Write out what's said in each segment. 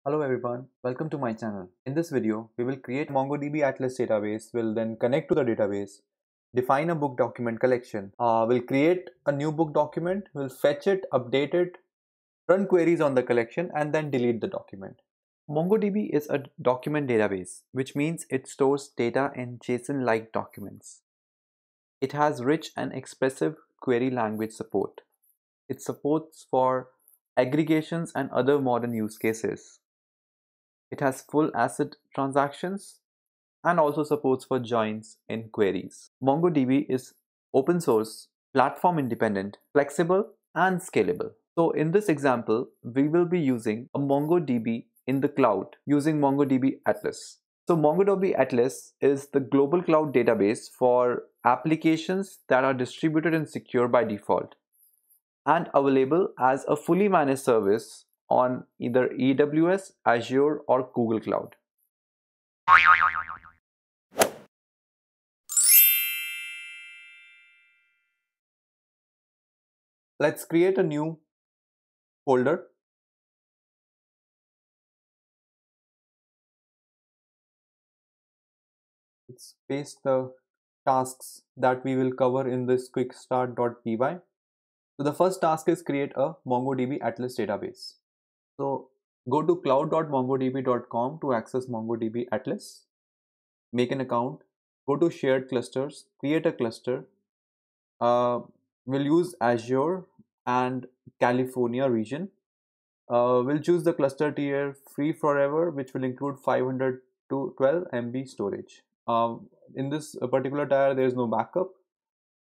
Hello everyone, welcome to my channel. In this video, we will create MongoDB Atlas database, we'll then connect to the database, define a book document collection, we'll create a new book document, we'll fetch it, update it, run queries on the collection and then delete the document. MongoDB is a document database, which means it stores data in JSON-like documents. It has rich and expressive query language support. It supports for aggregations and other modern use cases. It has full ACID transactions and also supports for joins in queries. MongoDB is open source, platform independent, flexible, and scalable. So in this example, we will be using a MongoDB in the cloud using MongoDB Atlas. So MongoDB Atlas is the global cloud database for applications that are distributed and secure by default and available as a fully managed service on either AWS, Azure, or Google Cloud. Let's create a new folder. Let's paste the tasks that we will cover in this quickstart.py. So the first task is create a MongoDB Atlas database. So go to cloud.mongodb.com to access MongoDB Atlas. Make an account, go to shared clusters, create a cluster. We'll use Azure and California region. We'll choose the cluster tier free forever, which will include 500 to 12 MB storage. In this particular tier, there is no backup.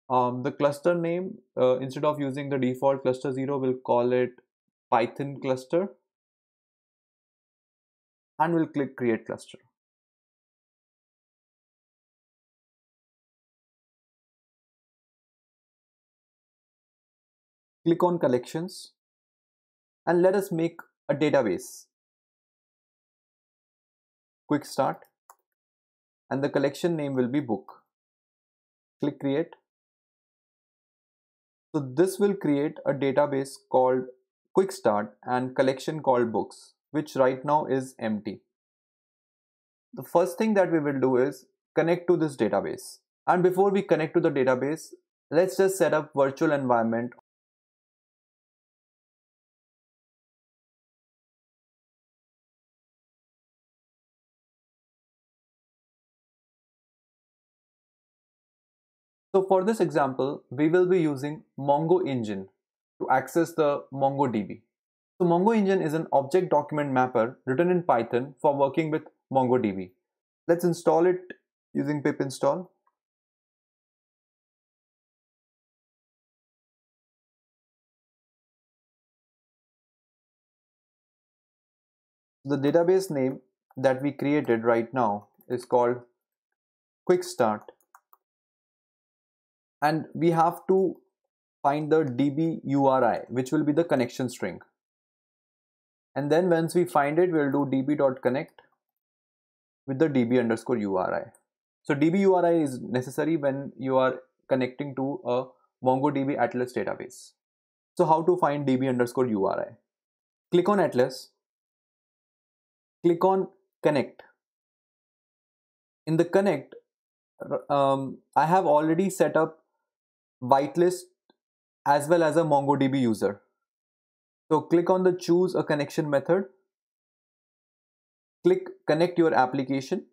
The cluster name, instead of using the default cluster 0, we'll call it Python cluster and we'll click create cluster. Click on collections and let us make a database. Quick start and the collection name will be book. Click create. So this will create a database called quick start and collection called books, which right now is empty. The first thing that we will do is connect to this database. And before we connect to the database, let's just set up virtual environment. So for this example, we will be using Mongo Engine to access the MongoDB. So Mongo Engine is an object document mapper written in Python for working with MongoDB. Let's install it using pip install. The database name that we created right now is called quick start and we have to find the DB URI, which will be the connection string. And then once we find it, we'll do db.connect with the db underscore URI. So db URI is necessary when you are connecting to a MongoDB Atlas database. So how to find db underscore URI? Click on Atlas, click on connect. In the connect, I have already set up whitelist as well as a MongoDB user. So click on the choose a connection method. Click connect your application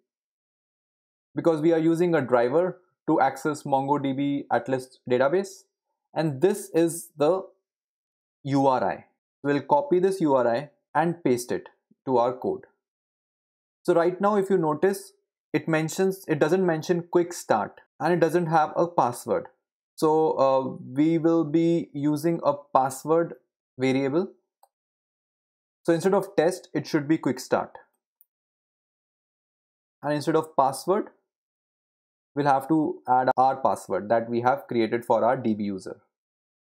because we are using a driver to access MongoDB Atlas database. And this is the URI. We'll copy this URI and paste it to our code. So right now, if you notice, it doesn't mention quick start and it doesn't have a password. So we will be using a password variable. So instead of test, it should be quick start. And instead of password, we'll have to add our password that we have created for our DB user.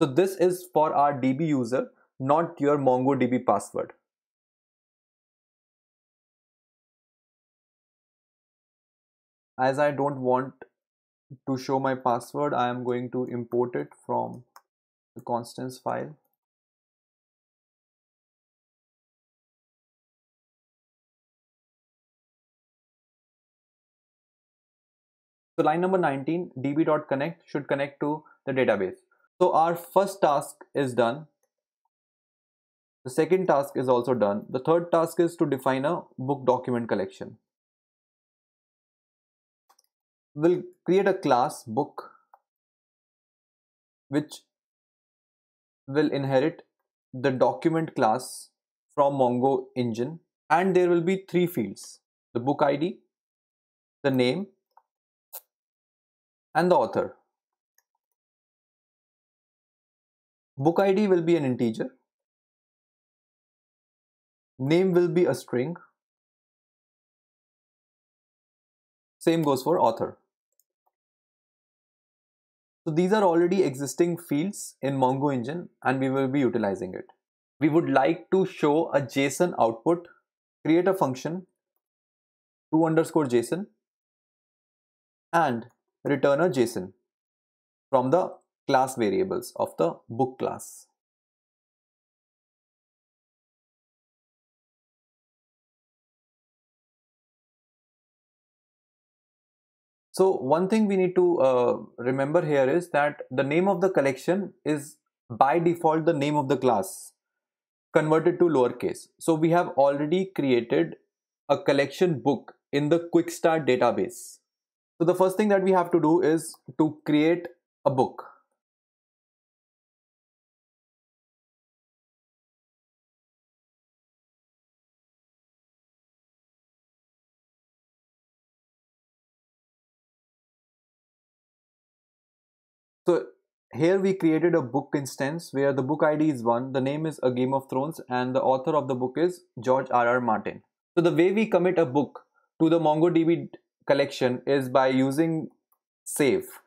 So this is for our DB user, not your MongoDB password. As I don't want to show my password, I am going to import it from the constants file. So line number 19, db.connect should connect to the database. So our first task is done. The second task is also done. The third task is to define a book document collection. We'll create a class book which will inherit the document class from Mongo engine, and there will be three fields: the book ID, the name, and the author. Book ID will be an integer, name will be a string, same goes for author. So these are already existing fields in Mongo engine and we will be utilizing it. We would like to show a JSON output. Create a function to_JSON and return a JSON from the class variables of the book class. So one thing we need to remember here is that the name of the collection is by default the name of the class converted to lowercase. So we have already created a collection book in the quick start database. So the first thing that we have to do is to create a book. So here we created a book instance where the book ID is 1, the name is A Game of Thrones, and the author of the book is George R.R. Martin. So the way we commit a book to the MongoDB collection is by using save.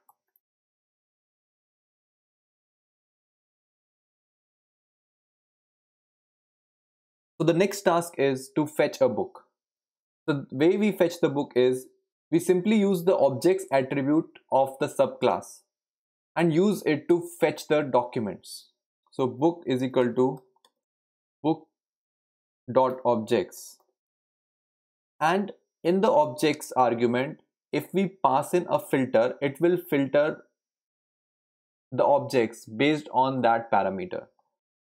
So the next task is to fetch a book. So the way we fetch the book is we simply use the objects attribute of the subclass and use it to fetch the documents. So book is equal to book.objects, and in the objects argument, if we pass in a filter, it will filter the objects based on that parameter.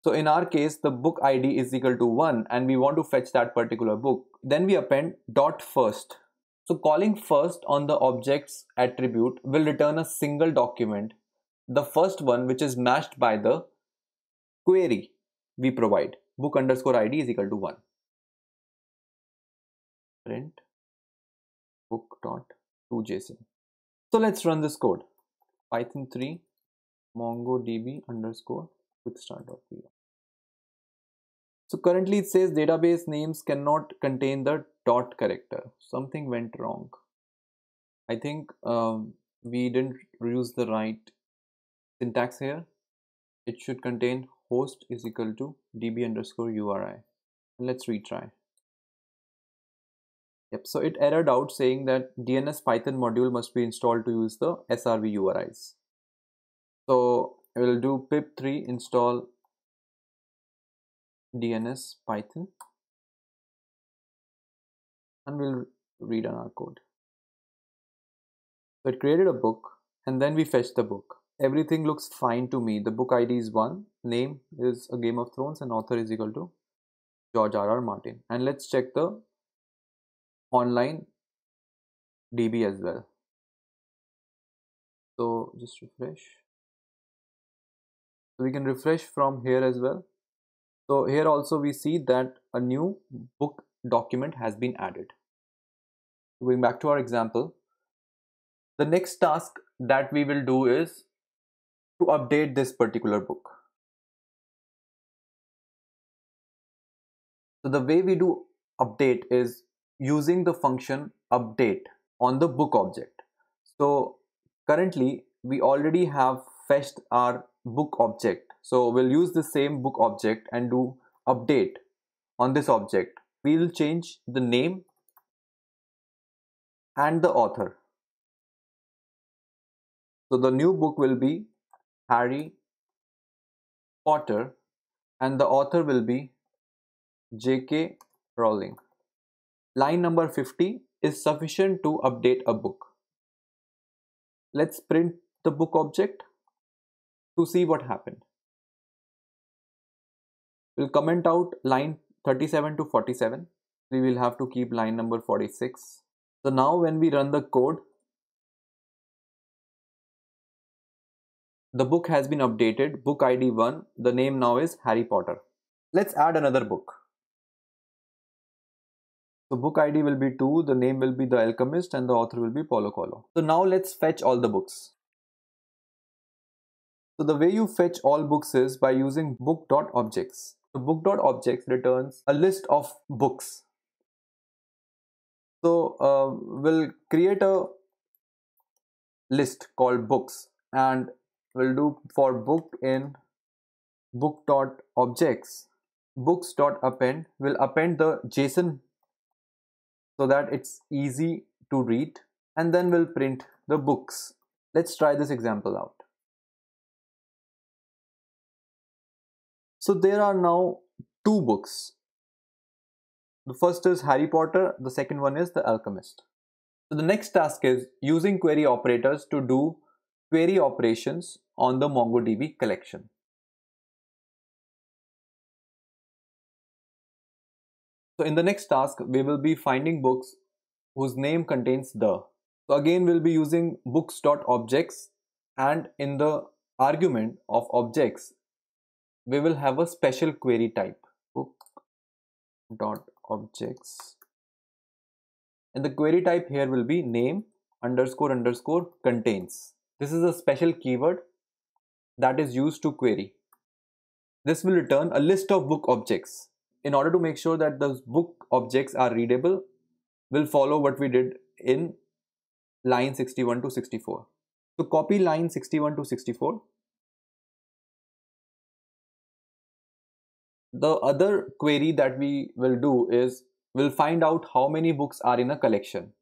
So in our case, the book ID is equal to 1 and we want to fetch that particular book. Then we append dot first. So calling first on the objects attribute will return a single document, the first one which is matched by the query we provide. Book_ID is equal to 1. Print book.toJSON. So let's run this code. Python 3 mongodb_quickstart.py. So currently it says database names cannot contain the dot character. Something went wrong. I think we didn't use the right syntax here. It should contain host is equal to db_URI. Let's retry. Yep, so it errored out saying that DNS Python module must be installed to use the SRV URIs. So I will do pip3 install DNS Python and we'll read on our code. So it created a book and then we fetched the book. Everything looks fine to me. The book ID is 1, name is A Game of Thrones, and author is equal to George R.R. Martin. And let's check the online DB as well. So just refresh. So we can refresh from here as well. So here also we see that a new book document has been added. Going back to our example, the next task that we will do is to update this particular book. So the way we do update is using the function update on the book object. So currently we already have fetched our book object. So we'll use the same book object and do update on this object. We'll change the name and the author. So the new book will be Harry Potter and the author will be J.K. Rowling. Line number 50 is sufficient to update a book. let's print the book object to see what happened. We'll comment out line 37 to 47. We will have to keep line number 46. So now when we run the code, the book has been updated. Book ID 1, the name now is Harry Potter. Let's add another book. So book ID will be 2, the name will be The Alchemist, and the author will be Paulo Coelho. So now let's fetch all the books. So the way you fetch all books is by using book.objects. So book.objects returns a list of books. So we'll create a list called books, and we'll do for book in book.objects. Books.append will append the JSON so that it's easy to read, and then we'll print the books. Let's try this example out. So there are now 2 books. The first is Harry Potter, the second one is The Alchemist. So the next task is using query operators to do query operations on the MongoDB collection. So in the next task, we will be finding books whose name contains the. So again, we'll be using books.objects, and in the argument of objects, we will have a special query type, book.objects. And the query type here will be name __ contains. This is a special keyword that is used to query. This will return a list of book objects. In order to make sure that those book objects are readable, we'll follow what we did in line 61 to 64. So copy line 61 to 64. The other query that we will do is we'll find out how many books are in a collection.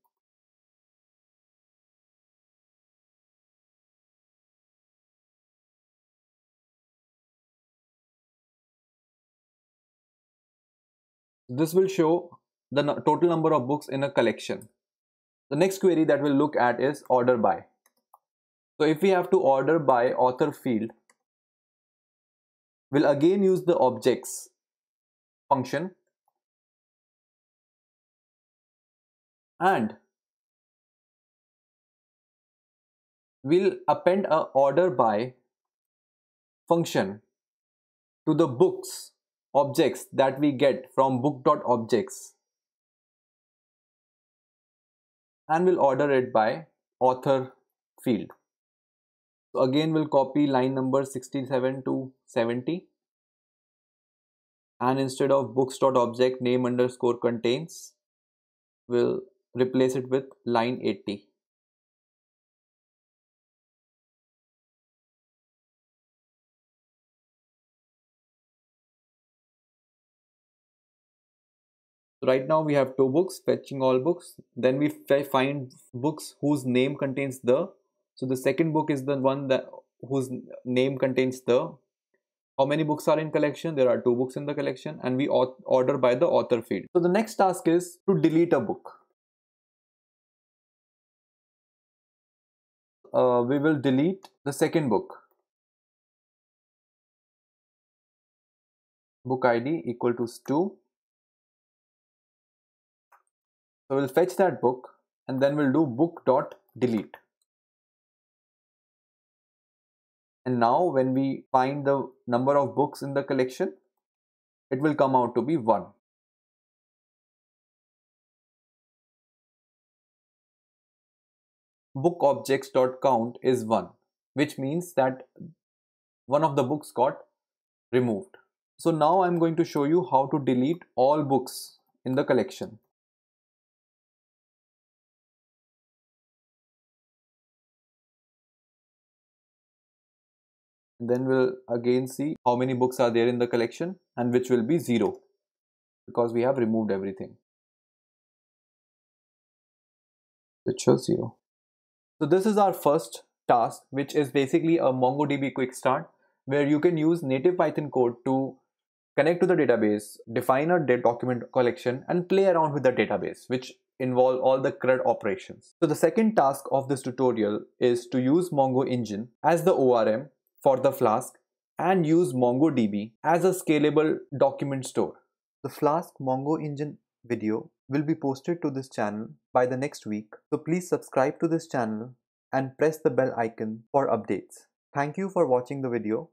This will show the total number of books in a collection. The next query that we'll look at is order by. So if we have to order by author field, we'll again use the objects function, and we'll append a order by function to the books objects that we get from book.objects, and we'll order it by author field. So again, we'll copy line number 67 to 70, and instead of books.object name _ contains, we'll replace it with line 80. So right now we have 2 books, fetching all books. Then we find books whose name contains the. So the second book is the one that whose name contains the. How many books are in collection? There are 2 books in the collection, and we order by the author field. So the next task is to delete a book. We will delete the second book. Book ID equal to 2. So we'll fetch that book, and then we'll do book.delete. And now when we find the number of books in the collection, it will come out to be 1. Bookobjects.count is 1, which means that one of the books got removed. So now I'm going to show you how to delete all books in the collection. Then we'll again see how many books are there in the collection, and which will be 0 because we have removed everything. It shows 0. So this is our first task, which is basically a MongoDB quick start, where you can use native Python code to connect to the database, define a document collection, and play around with the database, which involve all the CRUD operations. So the second task of this tutorial is to use Mongo Engine as the ORM for the Flask and use MongoDB as a scalable document store. The Flask Mongo Engine video will be posted to this channel by the next week, so please subscribe to this channel and press the bell icon for updates. Thank you for watching the video.